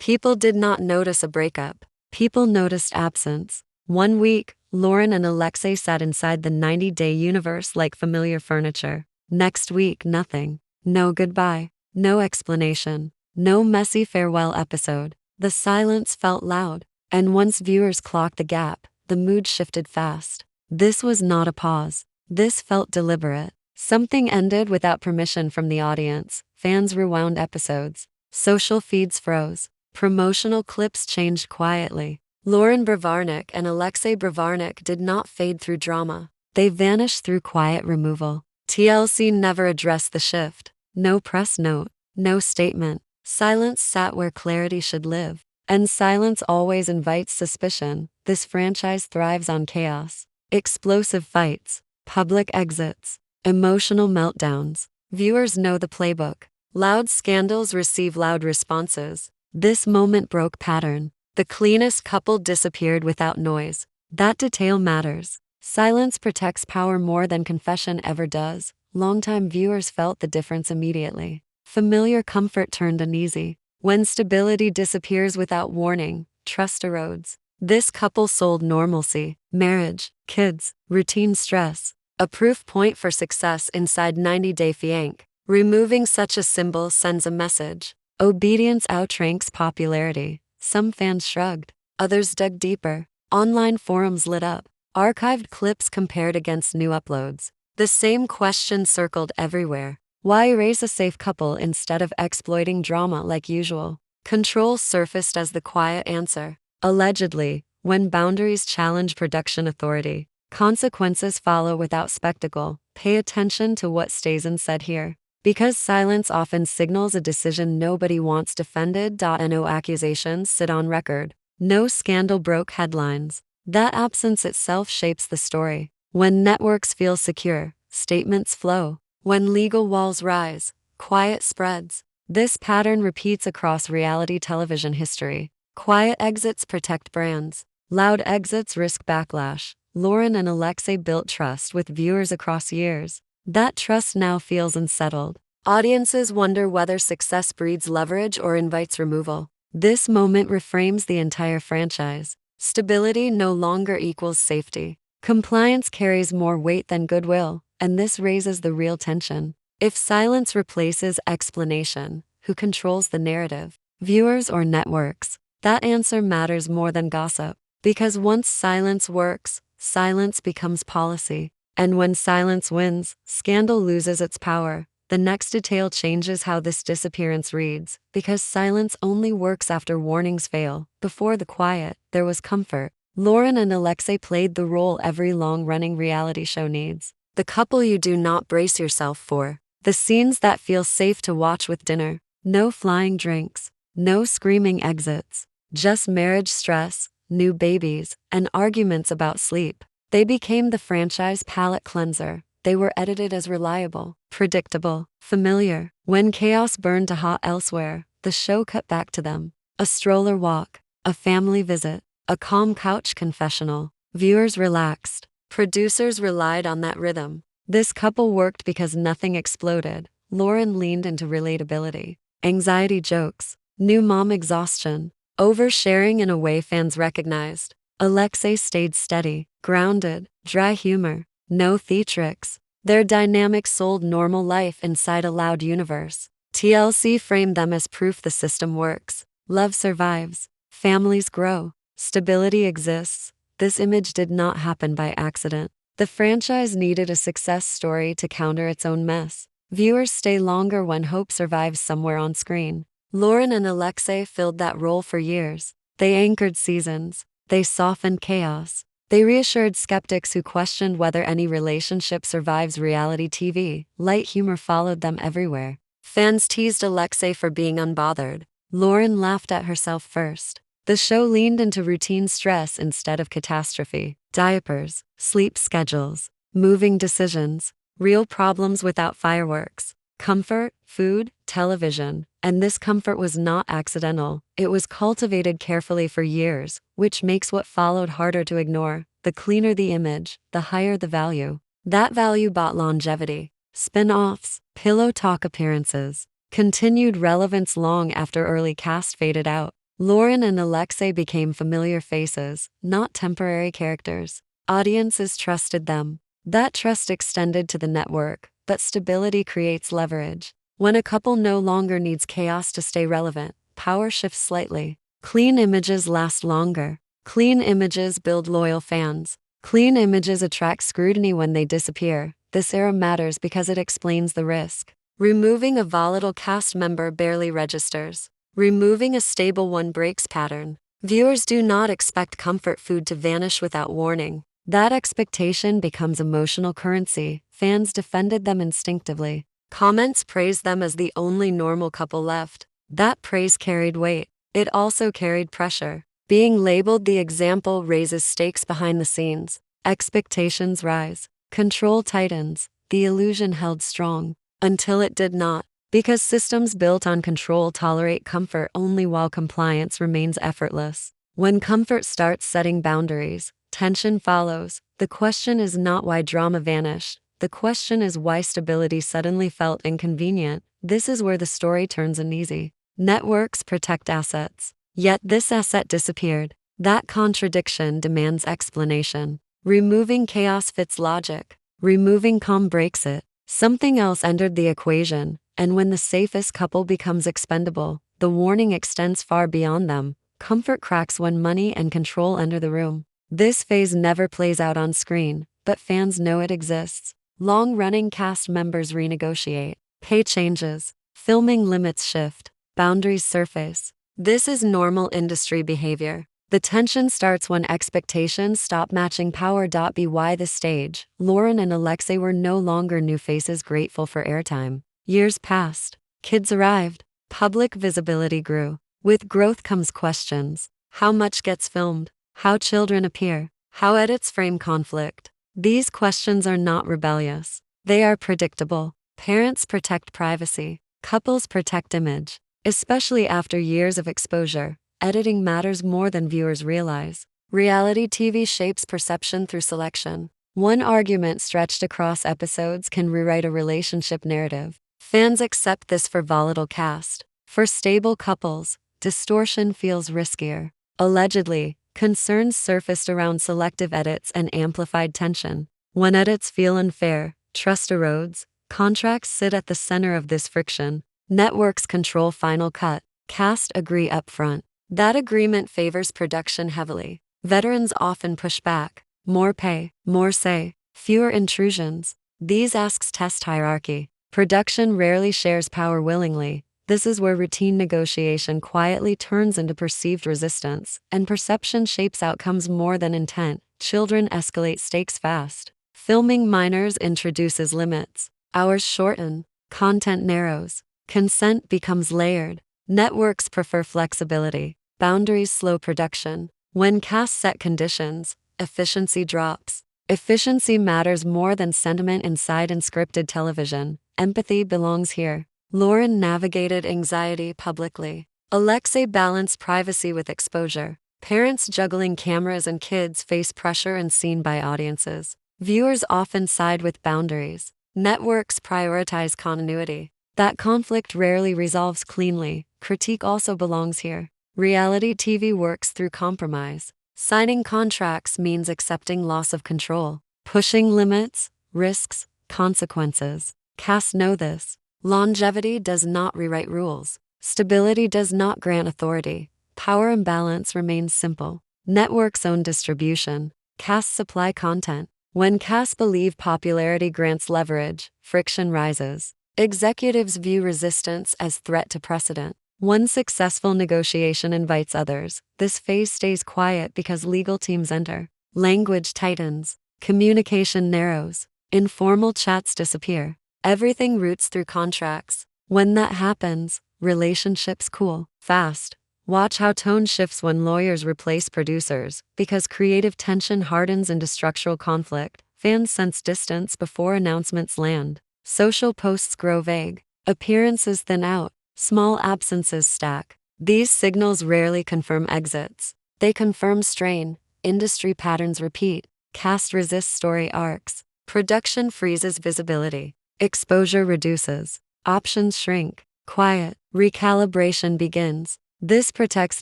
People did not notice a breakup. People noticed absence. 1 week, Loren and Alexei sat inside the 90-day universe like familiar furniture. Next week, nothing. No goodbye. No explanation. No messy farewell episode. The silence felt loud. And once viewers clocked the gap, the mood shifted fast. This was not a pause. This felt deliberate. Something ended without permission from the audience. Fans rewound episodes. Social feeds froze. Promotional clips changed quietly. Loren and Alexei did not fade through drama. They vanished through quiet removal. TLC never addressed the shift. No press note. No statement. Silence sat where clarity should live. And silence always invites suspicion. This franchise thrives on chaos. Explosive fights. Public exits. Emotional meltdowns. Viewers know the playbook. Loud scandals receive loud responses. This moment broke pattern. The cleanest couple disappeared without noise. That detail matters. Silence protects power more than confession ever does. Longtime viewers felt the difference immediately. Familiar comfort turned uneasy. When stability disappears without warning, trust erodes. This couple sold normalcy, marriage, kids, routine stress. A proof point for success inside 90-day Fiancé. Removing such a symbol sends a message. Obedience outranks popularity. Some fans shrugged. Others dug deeper. Online forums lit up. Archived clips compared against new uploads. The same question circled everywhere. Why raise a safe couple instead of exploiting drama like usual? Control surfaced as the quiet answer. Allegedly, when boundaries challenge production authority, consequences follow without spectacle. Pay attention to what stays unsaid here. Because silence often signals a decision nobody wants defended. No accusations sit on record. No scandal broke headlines. That absence itself shapes the story. When networks feel secure, statements flow. When legal walls rise, quiet spreads. This pattern repeats across reality television history. Quiet exits protect brands. Loud exits risk backlash. Loren and Alexei built trust with viewers across years. That trust now feels unsettled. Audiences wonder whether success breeds leverage or invites removal. This moment reframes the entire franchise. Stability no longer equals safety. Compliance carries more weight than goodwill, and this raises the real tension. If silence replaces explanation, who controls the narrative? Viewers or networks? That answer matters more than gossip. Because once silence works, silence becomes policy. And when silence wins, scandal loses its power. The next detail changes how this disappearance reads, because silence only works after warnings fail. Before the quiet, there was comfort. Loren and Alexei played the role every long-running reality show needs. The couple you do not brace yourself for. The scenes that feel safe to watch with dinner. No flying drinks. No screaming exits. Just marriage stress, new babies, and arguments about sleep. They became the franchise palate cleanser. They were edited as reliable, predictable, familiar. When chaos burned to hot elsewhere, the show cut back to them. A stroller walk, a family visit, a calm couch confessional. Viewers relaxed. Producers relied on that rhythm. This couple worked because nothing exploded. Loren leaned into relatability. Anxiety jokes, new mom exhaustion, oversharing in a way fans recognized. Alexei stayed steady, grounded, dry humor, no theatrics. Their dynamic sold normal life inside a loud universe. TLC framed them as proof the system works. Love survives. Families grow. Stability exists. This image did not happen by accident. The franchise needed a success story to counter its own mess. Viewers stay longer when hope survives somewhere on screen. Loren and Alexei filled that role for years. They anchored seasons. They softened chaos. They reassured skeptics who questioned whether any relationship survives reality TV. Light humor followed them everywhere. Fans teased Alexei for being unbothered. Loren laughed at herself first. The show leaned into routine stress instead of catastrophe. Diapers, sleep schedules, moving decisions, real problems without fireworks. Comfort, food, television. And this comfort was not accidental. It was cultivated carefully for years, which makes what followed harder to ignore. The cleaner the image, the higher the value. That value bought longevity. Spin-offs, pillow talk appearances, continued relevance long after early cast faded out. Loren and Alexei became familiar faces, not temporary characters. Audiences trusted them. That trust extended to the network, but stability creates leverage. When a couple no longer needs chaos to stay relevant, power shifts slightly. Clean images last longer. Clean images build loyal fans. Clean images attract scrutiny when they disappear. This era matters because it explains the risk. Removing a volatile cast member barely registers. Removing a stable one breaks pattern. Viewers do not expect comfort food to vanish without warning. That expectation becomes emotional currency. Fans defended them instinctively. Comments praised them as the only normal couple left. That praise carried weight. It also carried pressure. Being labeled the example raises stakes behind the scenes. Expectations rise. Control tightens. The illusion held strong. Until it did not. Because systems built on control tolerate comfort only while compliance remains effortless. When comfort starts setting boundaries, tension follows. The question is not why drama vanished. The question is why stability suddenly felt inconvenient. This is where the story turns uneasy. Networks protect assets. Yet this asset disappeared. That contradiction demands explanation. Removing chaos fits logic. Removing calm breaks it. Something else entered the equation, and when the safest couple becomes expendable, the warning extends far beyond them. Comfort cracks when money and control enter the room. This phase never plays out on screen, but fans know it exists. Long-running cast members renegotiate. Pay changes. Filming limits shift. Boundaries surface. This is normal industry behavior. The tension starts when expectations stop matching power. By the stage, Loren and Alexei were no longer new faces grateful for airtime. Years passed. Kids arrived. Public visibility grew. With growth comes questions. How much gets filmed? How children appear? How edits frame conflict? These questions are not rebellious. They are predictable. Parents protect privacy. Couples protect image. Especially after years of exposure, editing matters more than viewers realize. Reality TV shapes perception through selection. One argument stretched across episodes can rewrite a relationship narrative. Fans accept this for volatile cast. For stable couples, distortion feels riskier. Allegedly, concerns surfaced around selective edits and amplified tension. When edits feel unfair, trust erodes. Contracts sit at the center of this friction. Networks control final cut. Cast agree upfront. That agreement favors production heavily. Veterans often push back. More pay, more say, fewer intrusions. These asks test hierarchy. Production rarely shares power willingly. This is where routine negotiation quietly turns into perceived resistance, and perception shapes outcomes more than intent. Children escalate stakes fast. Filming minors introduces limits. Hours shorten. Content narrows. Consent becomes layered. Networks prefer flexibility. Boundaries slow production. When casts set conditions, efficiency drops. Efficiency matters more than sentiment inside unscripted television. Empathy belongs here. Loren navigated anxiety publicly. Alexei balanced privacy with exposure. Parents juggling cameras and kids face pressure and seen by audiences. Viewers often side with boundaries. Networks prioritize continuity. That conflict rarely resolves cleanly. Critique also belongs here. Reality TV works through compromise. Signing contracts means accepting loss of control. Pushing limits, risks, consequences. Casts know this. Longevity does not rewrite rules. Stability does not grant authority. Power imbalance remains simple. Networks own distribution. Casts supply content. When casts believe popularity grants leverage, friction rises. Executives view resistance as threat to precedent. One successful negotiation invites others. This phase stays quiet because legal teams enter. Language tightens. Communication narrows. Informal chats disappear. Everything routes through contracts. When that happens, relationships cool fast. Watch how tone shifts when lawyers replace producers, because creative tension hardens into structural conflict. Fans sense distance before announcements land. Social posts grow vague. Appearances thin out. Small absences stack. These signals rarely confirm exits. They confirm strain. Industry patterns repeat. Cast resists story arcs. Production freezes visibility. Exposure reduces. Options shrink. Quiet. Recalibration begins. This protects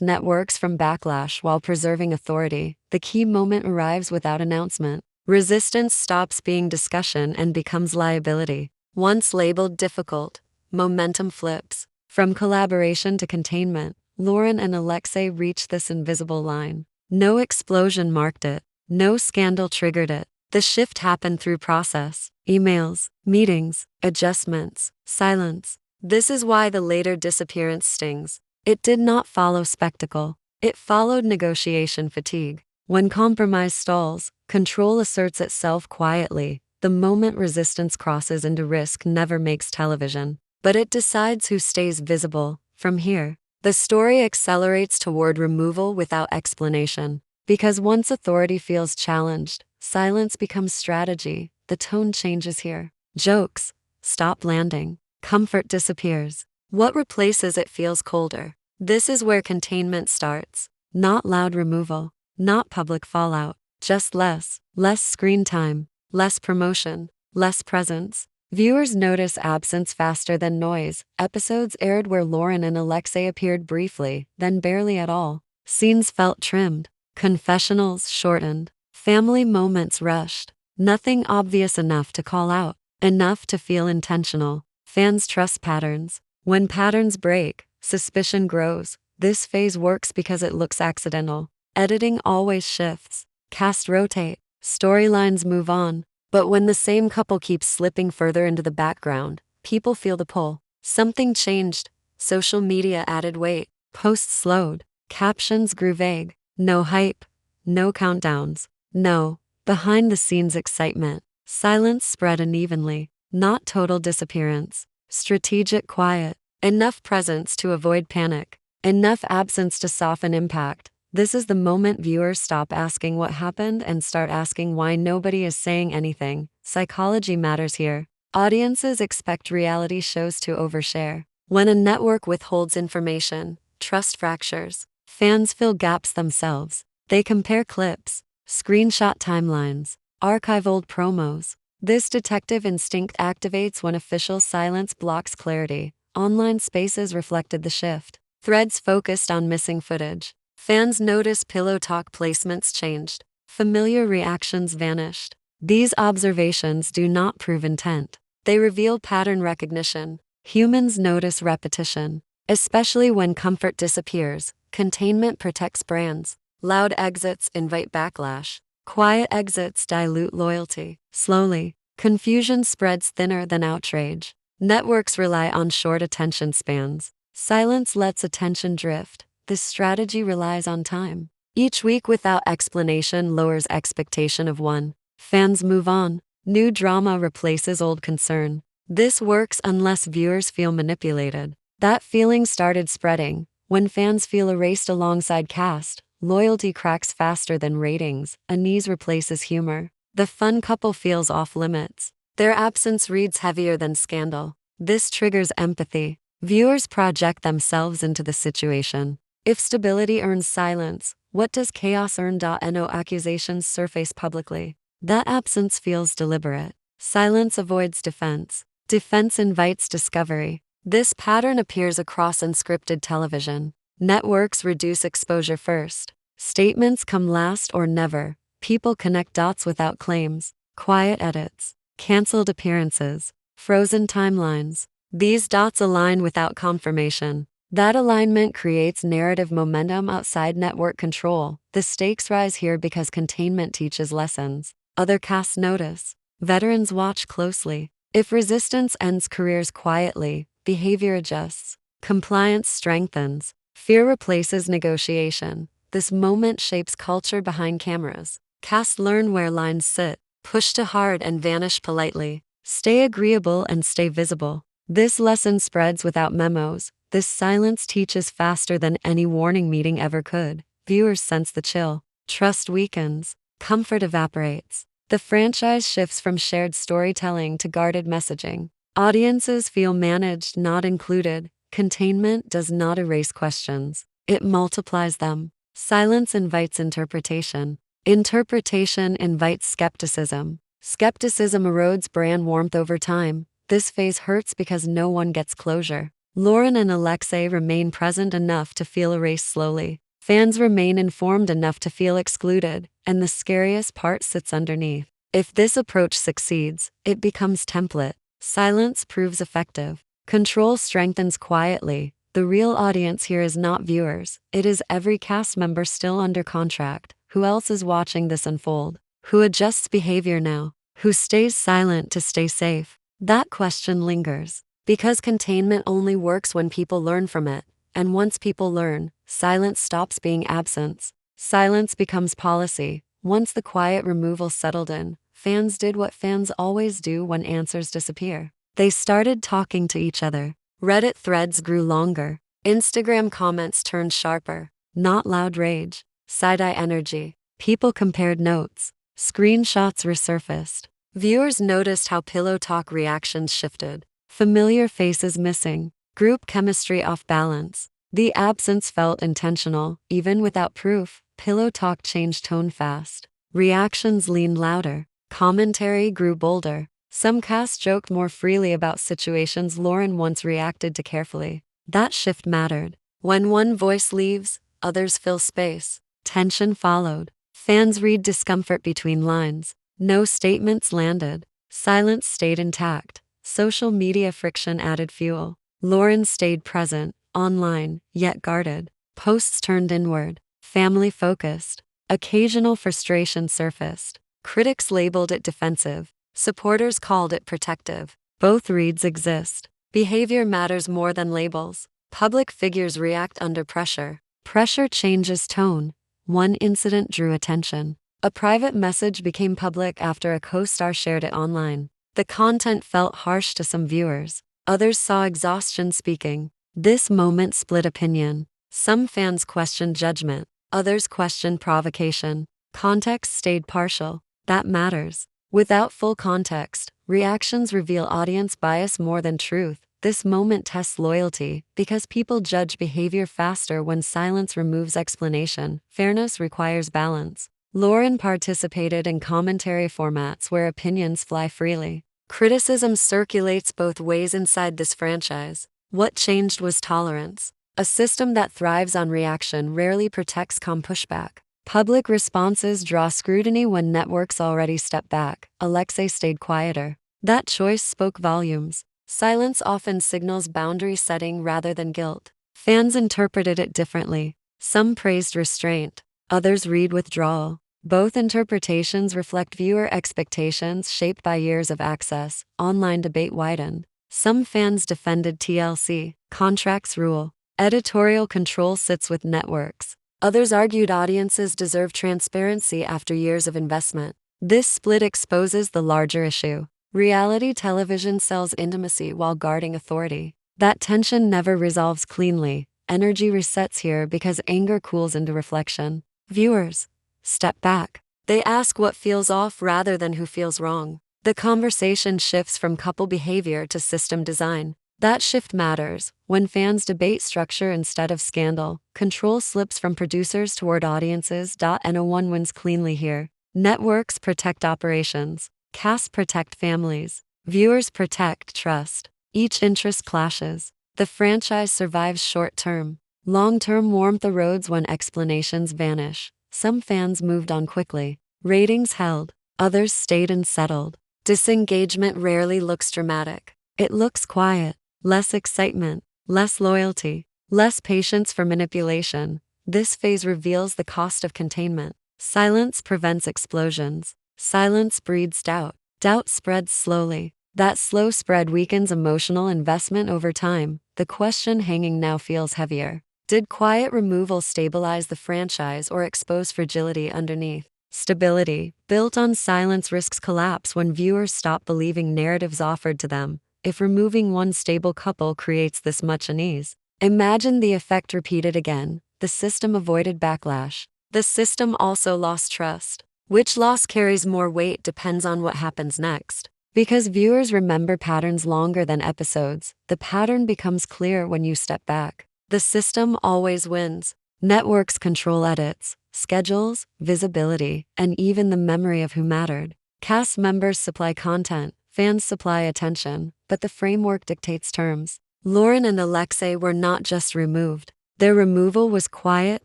networks from backlash while preserving authority. The key moment arrives without announcement. Resistance stops being discussion and becomes liability. Once labeled difficult, momentum flips. From collaboration to containment, Loren and Alexei reached this invisible line. No explosion marked it. No scandal triggered it. The shift happened through process, emails, meetings, adjustments, silence. This is why the later disappearance stings. It did not follow spectacle. It followed negotiation fatigue. When compromise stalls, control asserts itself quietly. The moment resistance crosses into risk never makes television, but it decides who stays visible. From here, the story accelerates toward removal without explanation. Because once authority feels challenged, silence becomes strategy. The tone changes here. Jokes stop landing. Comfort disappears. What replaces it feels colder. This is where containment starts. Not loud removal, not public fallout, just less screen time, less promotion, less presence. Viewers notice absence faster than noise. Episodes aired where Loren and Alexei appeared briefly, then barely at all. Scenes felt trimmed. Confessionals shortened. Family moments rushed. Nothing obvious enough to call out. Enough to feel intentional. Fans trust patterns. When patterns break, suspicion grows. This phase works because it looks accidental. Editing always shifts. Cast rotate. Storylines move on. But when the same couple keeps slipping further into the background, people feel the pull. Something changed. Social media added weight. Posts slowed. Captions grew vague. No hype. No countdowns. No behind-the-scenes excitement. Silence spread unevenly. Not total disappearance. Strategic quiet. Enough presence to avoid panic. Enough absence to soften impact. This is the moment viewers stop asking what happened and start asking why nobody is saying anything. Psychology matters here. Audiences expect reality shows to overshare. When a network withholds information, trust fractures. Fans fill gaps themselves. They compare clips, screenshot timelines, archive old promos. This detective instinct activates when official silence blocks clarity. Online spaces reflected the shift. Threads focused on missing footage. Fans notice pillow talk placements changed. Familiar reactions vanished. These observations do not prove intent. They reveal pattern recognition. Humans notice repetition. Especially when comfort disappears, containment protects brands. Loud exits invite backlash. Quiet exits dilute loyalty. Slowly, confusion spreads thinner than outrage. Networks rely on short attention spans. Silence lets attention drift. This strategy relies on time. Each week without explanation lowers expectation of one. Fans move on. New drama replaces old concern. This works unless viewers feel manipulated. That feeling started spreading. When fans feel erased alongside cast, loyalty cracks faster than ratings. Unease replaces humor. The fun couple feels off limits. Their absence reads heavier than scandal. This triggers empathy. Viewers project themselves into the situation. If stability earns silence, what does chaos earn? No accusations surface publicly. That absence feels deliberate. Silence avoids defense. Defense invites discovery. This pattern appears across unscripted television. Networks reduce exposure first. Statements come last or never. People connect dots without claims. Quiet edits. Cancelled appearances. Frozen timelines. These dots align without confirmation. That alignment creates narrative momentum outside network control. The stakes rise here because containment teaches lessons. Other casts notice. Veterans watch closely. If resistance ends careers quietly, behavior adjusts. Compliance strengthens. Fear replaces negotiation. This moment shapes culture behind cameras. Casts learn where lines sit. Push to hard and vanish politely. Stay agreeable and stay visible. This lesson spreads without memos. This silence teaches faster than any warning meeting ever could. Viewers sense the chill. Trust weakens. Comfort evaporates. The franchise shifts from shared storytelling to guarded messaging. Audiences feel managed, not included. Containment does not erase questions. It multiplies them. Silence invites interpretation. Interpretation invites skepticism. Skepticism erodes brand warmth over time. This phase hurts because no one gets closure. Loren and Alexei remain present enough to feel erased slowly. Fans remain informed enough to feel excluded, and the scariest part sits underneath. If this approach succeeds, it becomes template. Silence proves effective. Control strengthens quietly. The real audience here is not viewers, it is every cast member still under contract. Who else is watching this unfold? Who adjusts behavior now? Who stays silent to stay safe? That question lingers. Because containment only works when people learn from it. And once people learn, silence stops being absence. Silence becomes policy. Once the quiet removal settled in, fans did what fans always do when answers disappear. They started talking to each other. Reddit threads grew longer. Instagram comments turned sharper. Not loud rage, side-eye energy. People compared notes. Screenshots resurfaced. Viewers noticed how pillow talk reactions shifted. Familiar faces missing. Group chemistry off balance. The absence felt intentional. Even without proof, pillow talk changed tone fast. Reactions leaned louder. Commentary grew bolder. Some cast joked more freely about situations Loren once reacted to carefully. That shift mattered. When one voice leaves, others fill space. Tension followed. Fans read discomfort between lines. No statements landed. Silence stayed intact. Social media friction added fuel. Loren stayed present, online, yet guarded. Posts turned inward. Family focused. Occasional frustration surfaced. Critics labeled it defensive. Supporters called it protective. Both reads exist. Behavior matters more than labels. Public figures react under pressure. Pressure changes tone. One incident drew attention. A private message became public after a co-star shared it online. The content felt harsh to some viewers. Others saw exhaustion speaking. This moment split opinion. Some fans questioned judgment. Others questioned provocation. Context stayed partial. That matters. Without full context, reactions reveal audience bias more than truth. This moment tests loyalty, because people judge behavior faster when silence removes explanation. Fairness requires balance. Loren participated in commentary formats where opinions fly freely. Criticism circulates both ways inside this franchise. What changed was tolerance. A system that thrives on reaction rarely protects calm pushback. Public responses draw scrutiny when networks already step back. Alexei stayed quieter. That choice spoke volumes. Silence often signals boundary setting rather than guilt. Fans interpreted it differently. Some praised restraint. Others read withdrawal. Both interpretations reflect viewer expectations shaped by years of access. Online debate widened. Some fans defended TLC. Contracts rule. Editorial control sits with networks. Others argued audiences deserve transparency after years of investment. This split exposes the larger issue. Reality television sells intimacy while guarding authority. That tension never resolves cleanly. Energy resets here because anger cools into reflection. Viewers step back. They ask what feels off rather than who feels wrong. The conversation shifts from couple behavior to system design. That shift matters. When fans debate structure instead of scandal, control slips from producers toward audiences. No one wins cleanly here. Networks protect operations. Casts protect families. Viewers protect trust. Each interest clashes. The franchise survives short-term. Long-term warmth erodes when explanations vanish. Some fans moved on quickly. Ratings held. Others stayed and settled. Disengagement rarely looks dramatic. It looks quiet. Less excitement, less loyalty, less patience for manipulation. This phase reveals the cost of containment. Silence prevents explosions. Silence breeds doubt. Doubt spreads slowly. That slow spread weakens emotional investment over time. The question hanging now feels heavier. Did quiet removal stabilize the franchise or expose fragility underneath? Stability, built on silence, risks collapse when viewers stop believing narratives offered to them. If removing one stable couple creates this much unease, imagine the effect repeated again. The system avoided backlash. The system also lost trust. Which loss carries more weight depends on what happens next. Because viewers remember patterns longer than episodes, the pattern becomes clear when you step back. The system always wins. Networks control edits, schedules, visibility, and even the memory of who mattered. Cast members supply content. Fans supply attention, but the framework dictates terms. Loren and Alexei were not just removed. Their removal was quiet,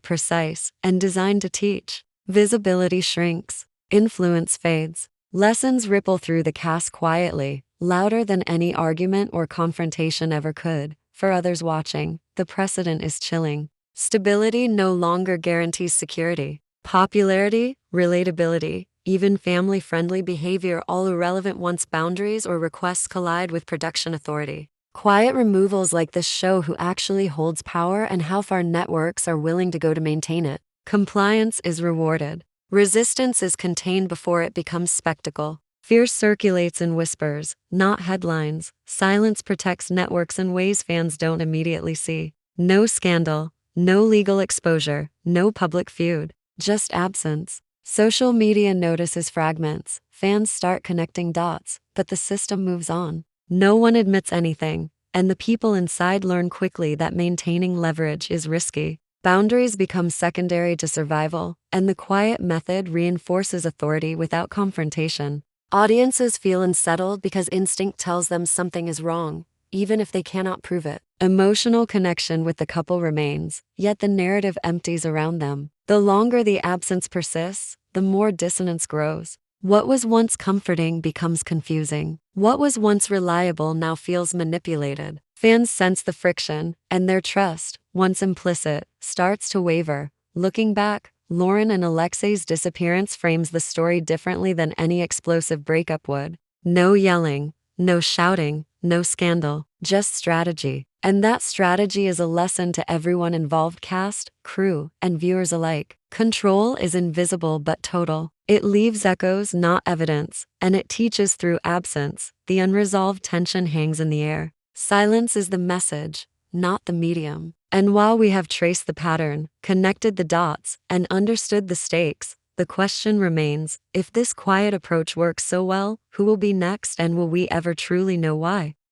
precise, and designed to teach. Visibility shrinks. Influence fades. Lessons ripple through the cast quietly, louder than any argument or confrontation ever could. For others watching, the precedent is chilling. Stability no longer guarantees security. Popularity, relatability, even family-friendly behavior all irrelevant once boundaries or requests collide with production authority. Quiet removals like this show who actually holds power and how far networks are willing to go to maintain it. Compliance is rewarded. Resistance is contained before it becomes spectacle. Fear circulates in whispers, not headlines. Silence protects networks in ways fans don't immediately see. No scandal, no legal exposure, no public feud, just absence. Social media notices fragments. Fans start connecting dots, but the system moves on. No one admits anything, and the people inside learn quickly that maintaining leverage is risky. Boundaries become secondary to survival, and the quiet method reinforces authority without confrontation. Audiences feel unsettled because instinct tells them something is wrong, even if they cannot prove it. Emotional connection with the couple remains, yet the narrative empties around them. The longer the absence persists, the more dissonance grows. What was once comforting becomes confusing. What was once reliable now feels manipulated. Fans sense the friction, and their trust, once implicit, starts to waver. Looking back, Loren and Alexei's disappearance frames the story differently than any explosive breakup would. No yelling, no shouting, no scandal, just strategy. And that strategy is a lesson to everyone involved, cast, crew, and viewers alike. Control is invisible but total. It leaves echoes, not evidence, and it teaches through absence. The unresolved tension hangs in the air. Silence is the message, not the medium. And while we have traced the pattern, connected the dots, and understood the stakes, the question remains, if this quiet approach works so well, who will be next and will we ever truly know why?